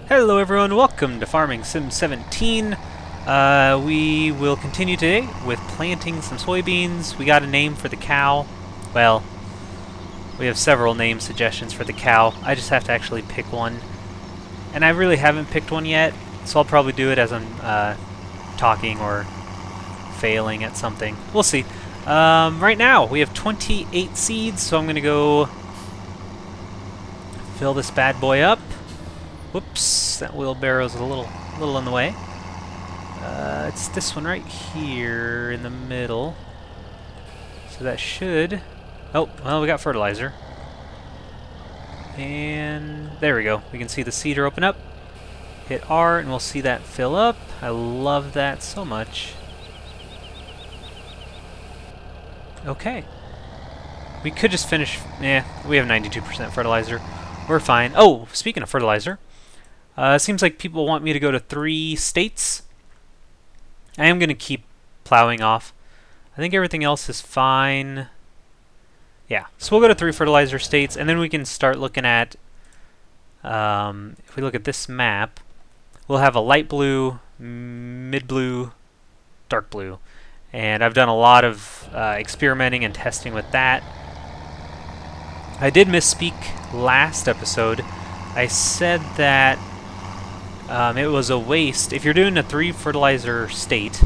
Hello everyone, welcome to Farming Sim 17. We will continue today with planting some soybeans. We got a name for the cow. Well, we have several name suggestions for the cow. I just have to actually pick one. And I really haven't picked one yet, so I'll probably do it as I'm talking or failing at something. We'll see. Right now, we have 28 seeds, so I'm going to go fill this bad boy up. Whoops, that wheelbarrow's a little in the way. It's this one right here in the middle. So that should... Oh, well, we got fertilizer. And there we go. We can see the seeder open up. Hit R and we'll see that fill up. I love that so much. Okay. We could just finish... we have 92% fertilizer. We're fine. Oh, speaking of fertilizer... it seems like people want me to go to 3 states. I am going to keep plowing off. I think everything else is fine. Yeah, so we'll go to 3 fertilizer states, and then we can start looking at, if we look at this map, we'll have a light blue, mid blue, dark blue. And I've done a lot of experimenting and testing with that. I did misspeak last episode. I said that it was a waste. If you're doing a 3 fertilizer state,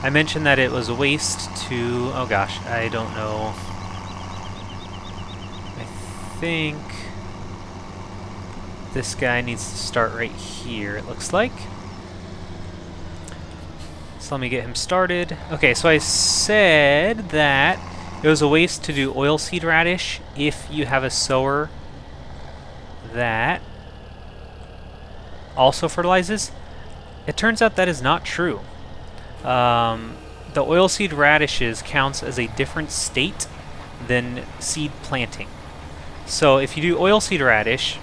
I mentioned that it was a waste to... Oh gosh, I don't know. I think this guy needs to start right here, it looks like. So let me get him started. Okay, so I said that it was a waste to do oilseed radish if you have a sower that also fertilizes. It turns out that is not true. The oilseed radishes counts as a different state than seed planting. So if you do oilseed radish,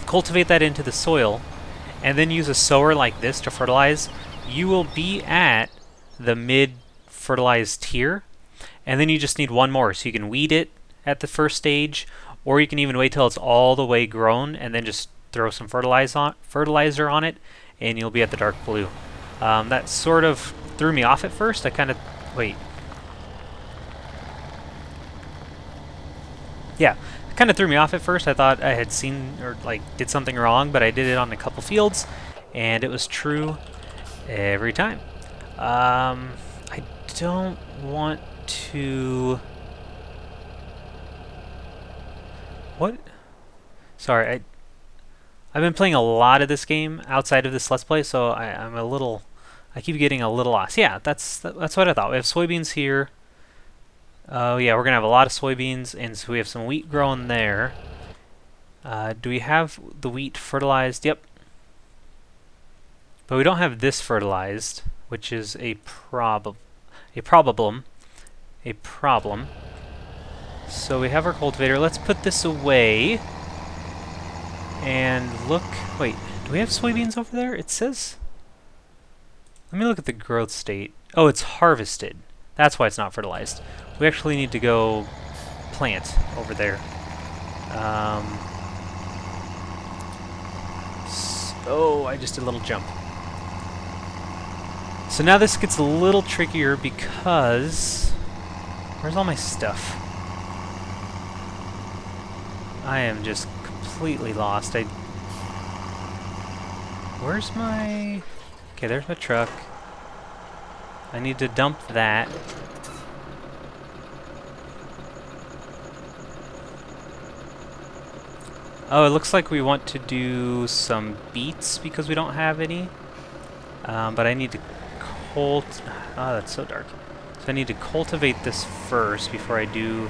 cultivate that into the soil, and then use a sower like this to fertilize, you will be at the mid-fertilized tier, and then you just need one more. So you can weed it at the first stage, or you can even wait till it's all the way grown and then just throw some fertilizer on it, and you'll be at the dark blue. That sort of threw me off at first. I kind of... Wait. Yeah, it kind of threw me off at first. I thought I had seen or did something wrong, but I did it on a couple fields, and it was true every time. I don't want to... What? Sorry, I've been playing a lot of this game outside of this Let's Play, so I keep getting a little lost. Yeah, that's what I thought. We have soybeans here. Oh yeah, we're gonna have a lot of soybeans, and so we have some wheat growing there. Do we have the wheat fertilized? Yep. But we don't have this fertilized, which is a problem. So we have our cultivator. Let's put this away. And look, wait, do we have soybeans over there? It says... Let me look at the growth state. Oh, it's harvested. That's why it's not fertilized. We actually need to go plant over there. Oh, I just did a little jump. So now this gets a little trickier because... Where's all my stuff? I am just completely lost. Where's my... Okay, there's my truck. I need to dump that. Oh, it looks like we want to do some beets because we don't have any. But I need to Oh, that's so dark. So I need to cultivate this first before I do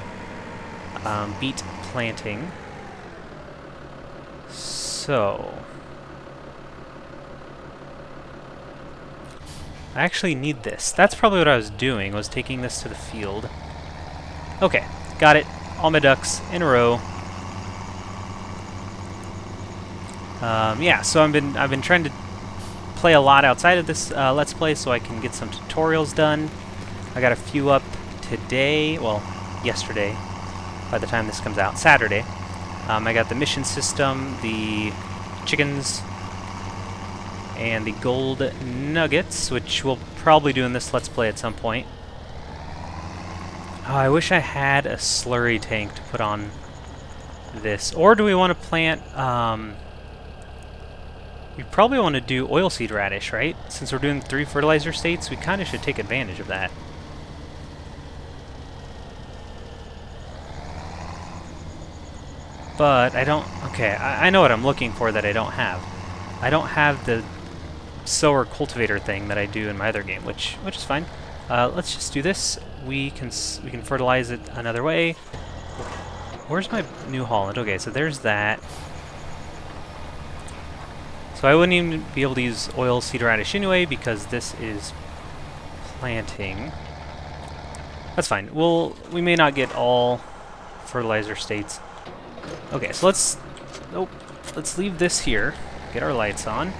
beet planting. So I actually need this. That's probably what I was doing, was taking this to the field. Okay, got it. All my ducks in a row. Yeah, so I've been trying to play a lot outside of this Let's Play so I can get some tutorials done. I got a few up today, well, yesterday, by the time this comes out, Saturday. I got the mission system, the chickens and the gold nuggets, which we'll probably do in this Let's Play at some point. Oh, I wish I had a slurry tank to put on this. Or do we want to plant... we probably want to do oilseed radish, right? Since we're doing 3 fertilizer states, we kind of should take advantage of that. But I don't... Okay, I know what I'm looking for that I don't have. I don't have the sower cultivator thing that I do in my other game, which is fine. Let's just do this. We can fertilize it another way. Where's my New Holland? Okay, so there's that. So I wouldn't even be able to use oilseed radish anyway because this is planting. That's fine. We may not get all fertilizer states. Okay, so let's leave this here. Get our lights on.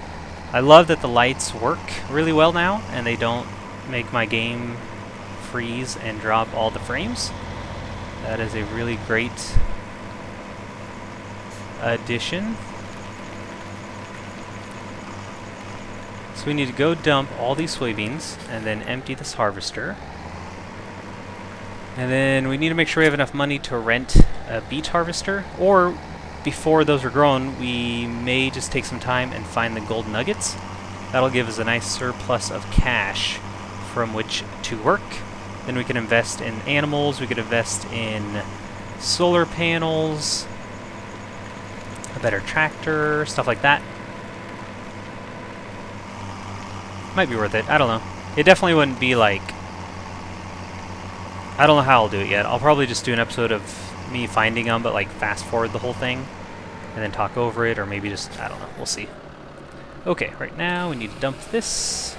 I love that the lights work really well now and they don't make my game freeze and drop all the frames. That is a really great addition. So we need to go dump all these soybeans and then empty this harvester. And then we need to make sure we have enough money to rent a beet harvester, or before those are grown, we may just take some time and find the gold nuggets. That'll give us a nice surplus of cash from which to work. Then we can invest in animals, we could invest in solar panels, a better tractor, stuff like that. Might be worth it. I don't know. It definitely wouldn't be like... I don't know how I'll do it yet. I'll probably just do an episode of me finding them, but like fast forward the whole thing and then talk over it, or maybe just... I don't know. We'll see. Okay, right now we need to dump this.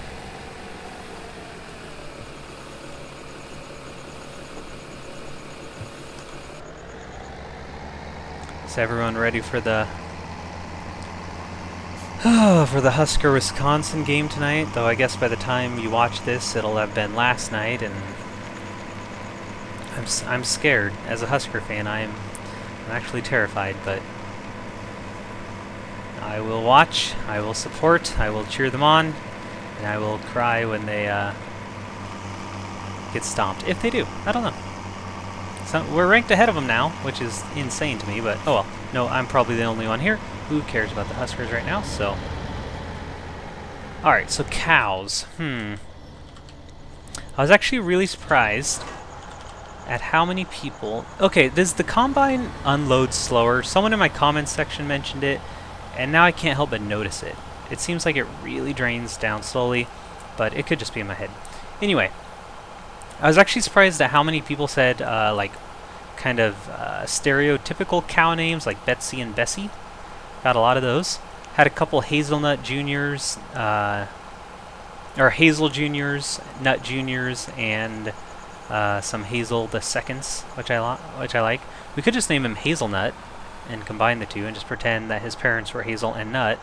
Is everyone ready for the... for the Husker Wisconsin game tonight? Though I guess by the time you watch this, it'll have been last night, and I'm scared. As a Husker fan, I'm actually terrified, but I will watch, I will support, I will cheer them on, and I will cry when they get stomped. If they do. I don't know. So we're ranked ahead of them now, which is insane to me, but oh well. No, I'm probably the only one here who cares about the Huskers right now, so... Alright, so cows. I was actually really surprised at how many people... Okay, does the combine unload slower? Someone in my comments section mentioned it, and now I can't help but notice it. It seems like it really drains down slowly, but it could just be in my head. Anyway, I was actually surprised at how many people said, like, kind of stereotypical cow names, like Betsy and Bessie. Got a lot of those. Had a couple Hazelnut Juniors, or Hazel Juniors, Nut Juniors, and some Hazel the Seconds, which I like. We could just name him Hazelnut and combine the two and just pretend that his parents were Hazel and Nut.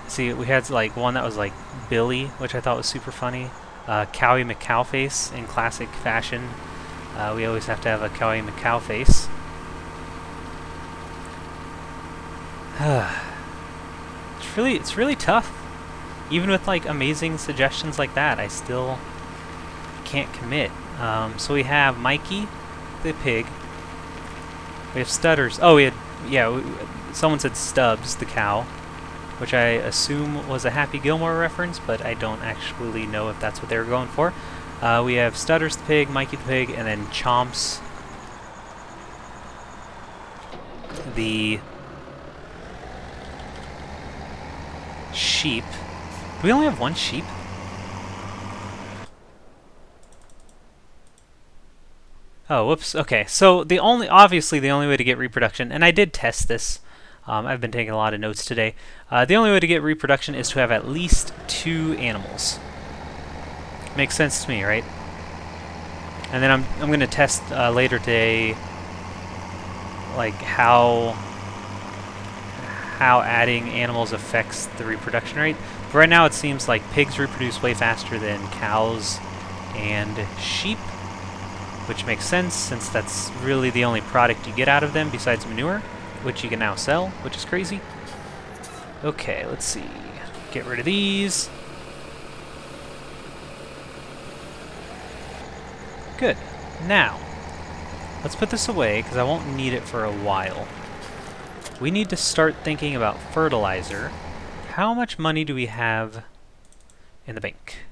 See, we had like one that was like Billy, which I thought was super funny. Cowie McCowface in classic fashion. We always have to have a Cowie McCowface. It's really tough. Even with like amazing suggestions like that, I still can't commit. So we have Mikey, the pig. We have Stutters. Oh, someone said Stubbs, the cow, which I assume was a Happy Gilmore reference, but I don't actually know if that's what they were going for. We have Stutters the pig, Mikey the pig, and then Chomps the sheep. Do we only have one sheep? Oh, whoops. Okay, so obviously the only way to get reproduction, and I did test this. I've been taking a lot of notes today. The only way to get reproduction is to have at least 2 animals. Makes sense to me, right? And then I'm going to test later today, like how adding animals affects the reproduction rate. But right now it seems like pigs reproduce way faster than cows and sheep, which makes sense since that's really the only product you get out of them besides manure. which you can now sell, which is crazy. Okay, let's see. Get rid of these. Good. Now, let's put this away because I won't need it for a while. We need to start thinking about fertilizer. How much money do we have in the bank?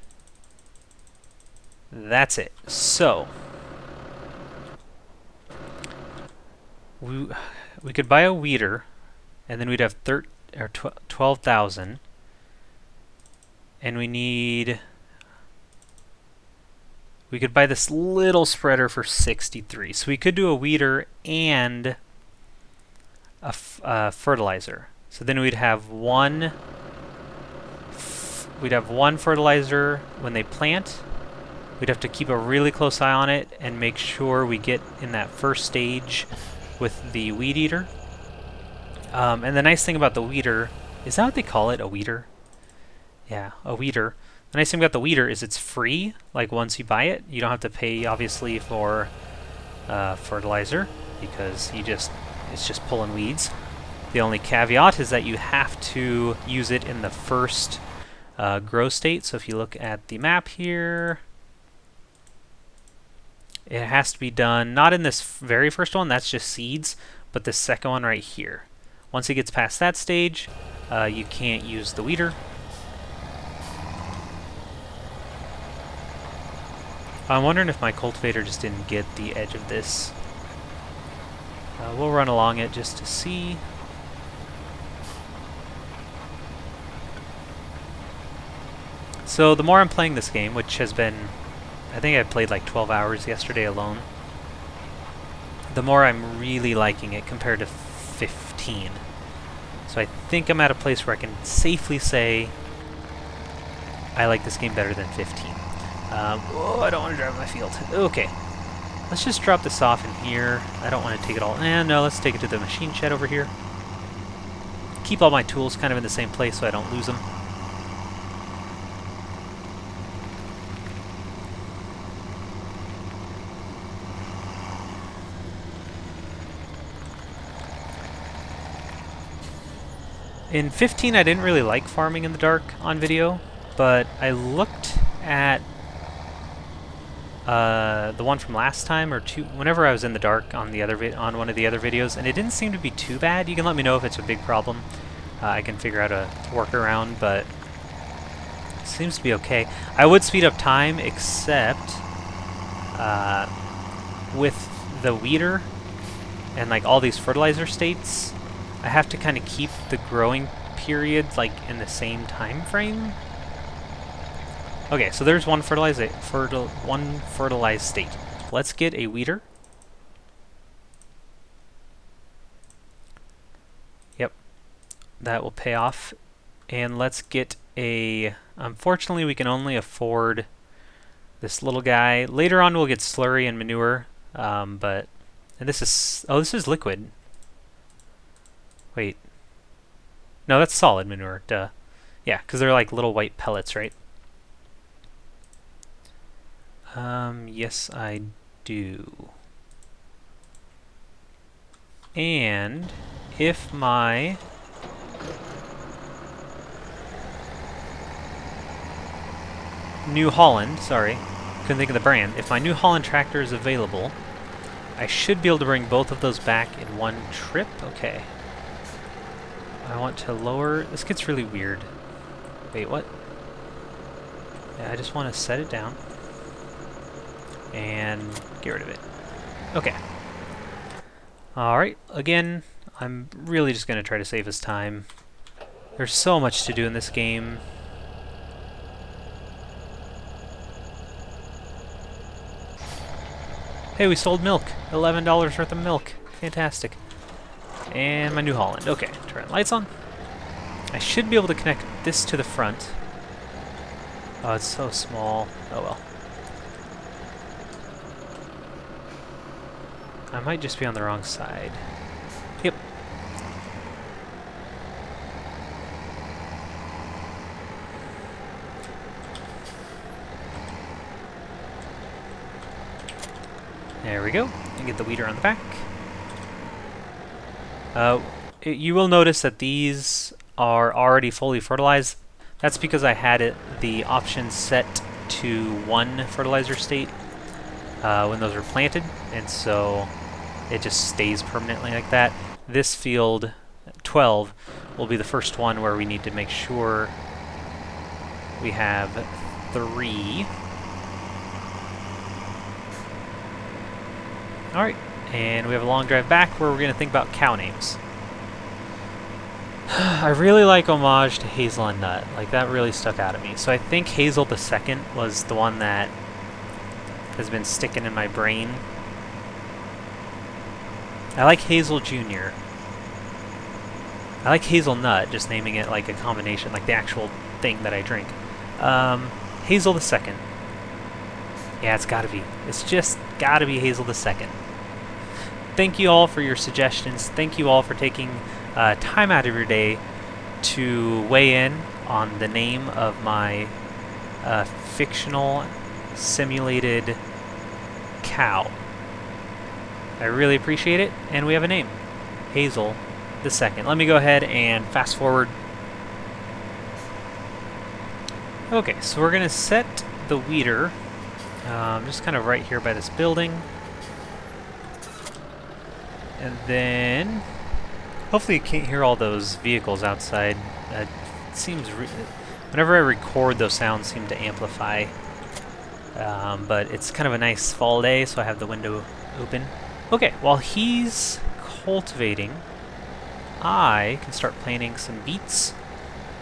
That's it. So, we could buy a weeder, and then we'd have 12,000. And we could buy this little spreader for 63. So we could do a weeder and a fertilizer. So then we'd have one fertilizer when they plant. We'd have to keep a really close eye on it and make sure we get in that first stage with the weed eater. And the nice thing about the weeder, is that what they call it, a weeder? Yeah, a weeder. The nice thing about the weeder is it's free. Like once you buy it, you don't have to pay obviously for fertilizer because it's just pulling weeds. The only caveat is that you have to use it in the first grow state. So if you look at the map here, it has to be done not in this very first one, that's just seeds, but the second one right here. Once it gets past that stage, you can't use the weeder. I'm wondering if my cultivator just didn't get the edge of this. We'll run along it just to see. So the more I'm playing this game, which has been, I think I played like 12 hours yesterday alone, the more I'm really liking it compared to 15. So I think I'm at a place where I can safely say I like this game better than 15. Oh, I don't want to drive my field. Okay. Let's just drop this off in here. I don't want to take it all. No, let's take it to the machine shed over here. Keep all my tools kind of in the same place so I don't lose them. In 15, I didn't really like farming in the dark on video, but I looked at the one from last time or two, whenever I was in the dark on the other on one of the other videos, and it didn't seem to be too bad. You can let me know if it's a big problem. I can figure out a workaround, but it seems to be okay. I would speed up time, except with the weeder and like all these fertilizer states, I have to kind of keep the growing period like in the same time frame. Okay, so there's one fertilized state. Let's get a weeder. Yep, that will pay off. And let's get a... Unfortunately, we can only afford this little guy. Later on, we'll get slurry and manure, but... And this is... Oh, this is liquid. Wait. No, that's solid manure, duh. Yeah, because they're like little white pellets, right? Yes, I do. And if my New Holland, sorry, couldn't think of the brand, if my New Holland tractor is available, I should be able to bring both of those back in one trip. Okay. I want to lower... This gets really weird. Wait, what? Yeah, I just want to set it down and get rid of it. Okay. Alright, again, I'm really just going to try to save us time. There's so much to do in this game. Hey, we sold milk. $11 worth of milk. Fantastic. And my New Holland. Okay, turn the lights on. I should be able to connect this to the front. Oh, it's so small. Oh well. I might just be on the wrong side. Yep. There we go. And get the weeder on the back. You will notice that these are already fully fertilized. That's because I had the option set to 1 fertilizer state when those were planted, and so it just stays permanently like that. This field 12 will be the first one where we need to make sure we have 3. Alright, and we have a long drive back where we're going to think about cow names. I really like Homage to Hazel and Nut. Like, that really stuck out at me. So I think Hazel the Second was the one that has been sticking in my brain. I like Hazel Jr. I like Hazelnut, just naming it like a combination, like the actual thing that I drink. Hazel the Second. Yeah, it's gotta be. It's just gotta be Hazel the Second. Thank you all for your suggestions. Thank you all for taking time out of your day to weigh in on the name of my fictional simulated cow. I really appreciate it, and we have a name. Hazel the Second. Let me go ahead and fast forward. Okay, so we're gonna set the weeder just kind of right here by this building. And then hopefully you can't hear all those vehicles outside. It seems whenever I record, those sounds seem to amplify. But it's kind of a nice fall day, so I have the window open. Okay, while he's cultivating, I can start planting some beets,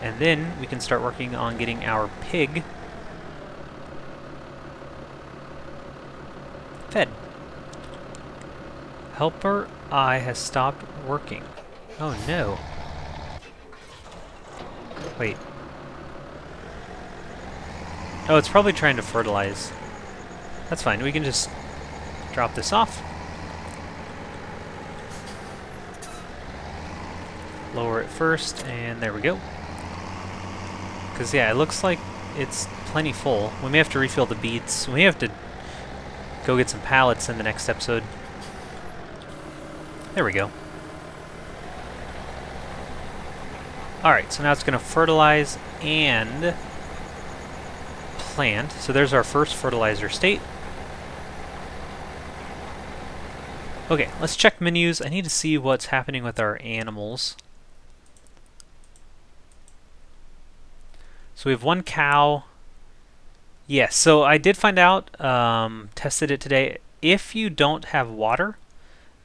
and then we can start working on getting our pig fed. Helper I has stopped working. Oh no. Wait. Oh, it's probably trying to fertilize. That's fine. We can just drop this off. Lower it first, and there we go. Because, yeah, it looks like it's plenty full. We may have to refill the beets. We may have to go get some pallets in the next episode. There we go. Alright, so now it's going to fertilize and plant. So there's our first fertilizer state. Okay, let's check menus. I need to see what's happening with our animals. So we have 1 cow. Yes, so I did find out, tested it today. If you don't have water,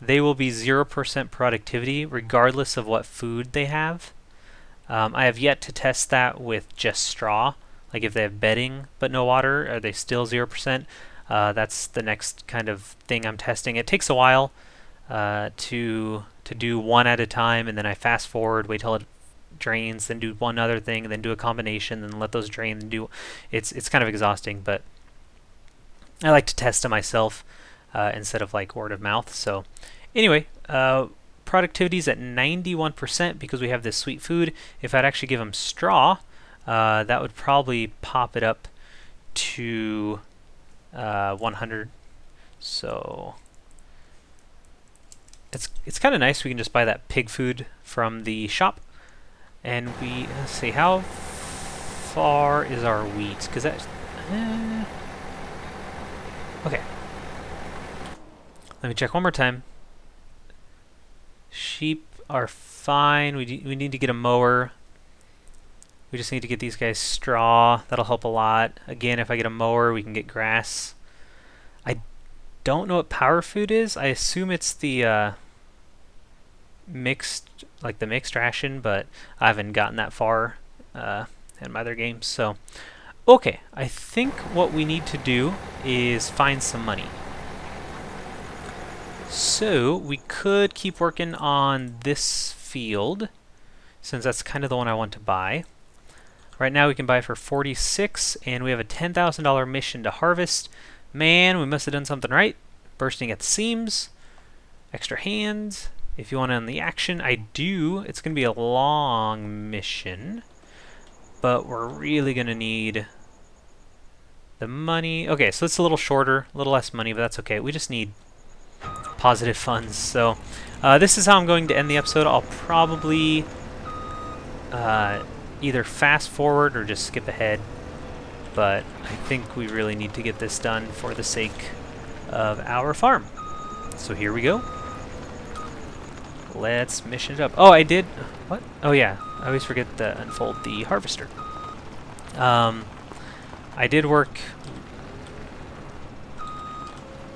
they will be 0% productivity regardless of what food they have. I have yet to test that with just straw. Like if they have bedding but no water, are they still 0%? That's the next kind of thing I'm testing. It takes a while to do one at a time, and then I fast forward, wait till it drains, then do one other thing, and then do a combination, then let those drain and do. It's kind of exhausting, but I like to test it myself instead of like word of mouth. So anyway, productivity's at 91% because we have this sweet food. If I'd actually give them straw, that would probably pop it up to 100. So it's kind of nice. We can just buy that pig food from the shop. And let's see, how far is our wheat? Because that's... okay. Let me check one more time. Sheep are fine. We need to get a mower. We just need to get these guys straw. That'll help a lot. Again, if I get a mower, we can get grass. I don't know what power food is. I assume it's the mixed ration, but I haven't gotten that far in my other games. So, okay, I think what we need to do is find some money. So we could keep working on this field, since that's kind of the one I want to buy. Right now we can buy for 46, and we have a $10,000 mission to harvest. Man, we must have done something right. Bursting at the seams, extra hands. If you want to end the action, I do. It's going to be a long mission, but we're really going to need the money. Okay, so it's a little shorter, a little less money, but that's okay. We just need positive funds. So this is how I'm going to end the episode. I'll probably either fast forward or just skip ahead, but I think we really need to get this done for the sake of our farm. So here we go. Let's mission it up. Oh, I did. What? Oh yeah, I always forget to unfold the harvester. I did work.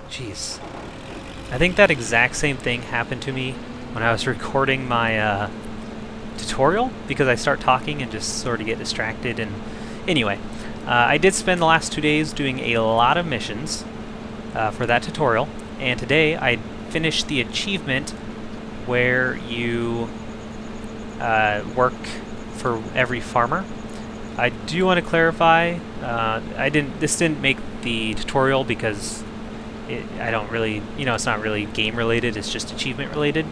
Jeez, I think that exact same thing happened to me when I was recording my tutorial, because I start talking and just sort of get distracted. And anyway, I did spend the last 2 days doing a lot of missions for that tutorial, and today I finished the achievement where you work for every farmer. I do want to clarify, this didn't make the tutorial because I don't really, it's not really game related, it's just achievement related.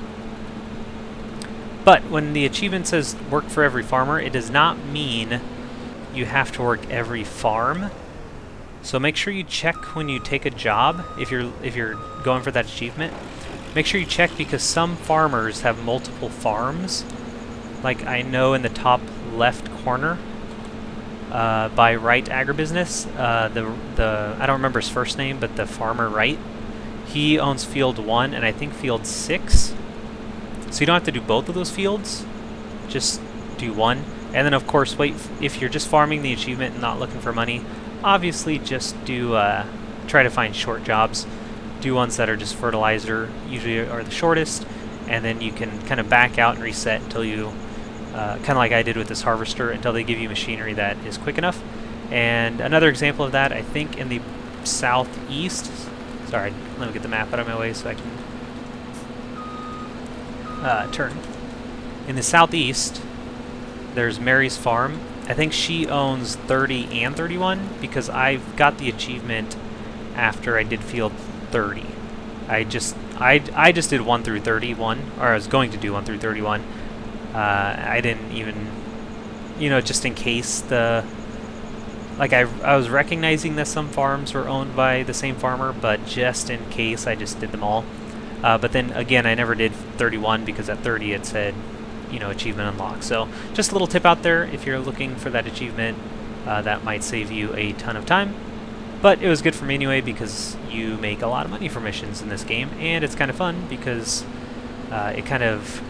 But when the achievement says work for every farmer, it does not mean you have to work every farm. So make sure you check when you take a job, if you're going for that achievement. Make sure you check, because some farmers have multiple farms. Like I know in the top left corner, by Right Agribusiness, I don't remember his first name, but the farmer Right, he owns field 1 and I think field 6. So you don't have to do both of those fields, just do one. And then of course, if you're just farming the achievement and not looking for money, obviously just do try to find short jobs. Do ones that are just fertilizer, usually are the shortest, and then you can kind of back out and reset until you kind of like I did with this harvester, until they give you machinery that is quick enough. And another example of that, I think in the southeast, sorry, let me get the map out of my way so I can turn. In the southeast, there's Mary's farm. I think she owns 30 and 31, because I got the achievement after I did field 30. I just did 1 through 31, or I was going to do 1 through 31. I didn't even, just in case I was recognizing that some farms were owned by the same farmer, but just in case, I just did them all. But then again, I never did 31 because at 30 it said, achievement unlocked. So just a little tip out there, if you're looking for that achievement, that might save you a ton of time. But it was good for me anyway, because you make a lot of money for missions in this game, and it's kind of fun because it kind of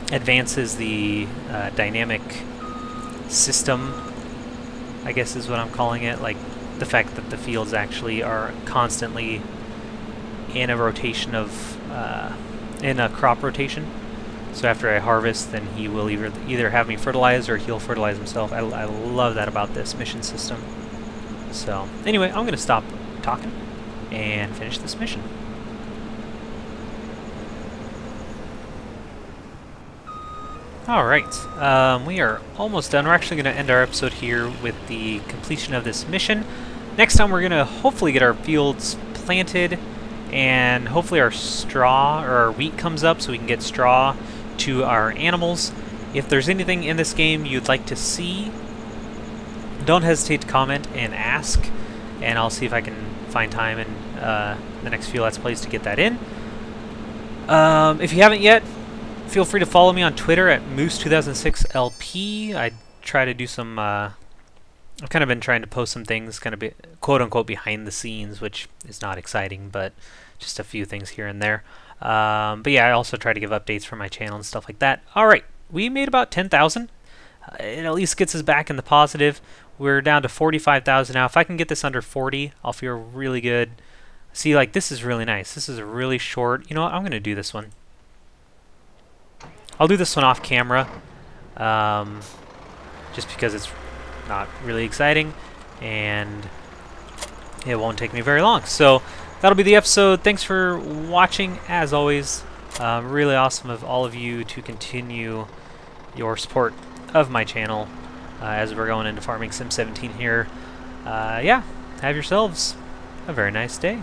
advances the dynamic system, I guess is what I'm calling it. Like the fact that the fields actually are constantly in a rotation of in a crop rotation. So after I harvest, then he will either have me fertilize or he'll fertilize himself. I love that about this mission system. So anyway, I'm gonna stop talking and finish this mission. Alright, we are almost done. We're actually going to end our episode here with the completion of this mission. Next time we're going to hopefully get our fields planted, and hopefully our straw or our wheat comes up so we can get straw to our animals. If there's anything in this game you'd like to see, don't hesitate to comment and ask, and I'll see if I can find time in the next few Let's Plays to get that in. If you haven't yet, feel free to follow me on Twitter at Moose2006LP. I try to do some, I've kind of been trying to post some things, kind of quote-unquote behind the scenes, which is not exciting, but just a few things here and there. But yeah, I also try to give updates for my channel and stuff like that. Alright, we made about 10,000. It at least gets us back in the positive. We're down to 45,000 now. If I can get this under 40, I'll feel really good. See, like, this is really nice. This is a really short... You know what? I'm going to do this one. I'll do this one off camera, just because it's not really exciting, and it won't take me very long. So that'll be the episode. Thanks for watching, as always. Really awesome of all of you to continue your support of my channel as we're going into Farming Sim 17 here. Yeah, have yourselves a very nice day.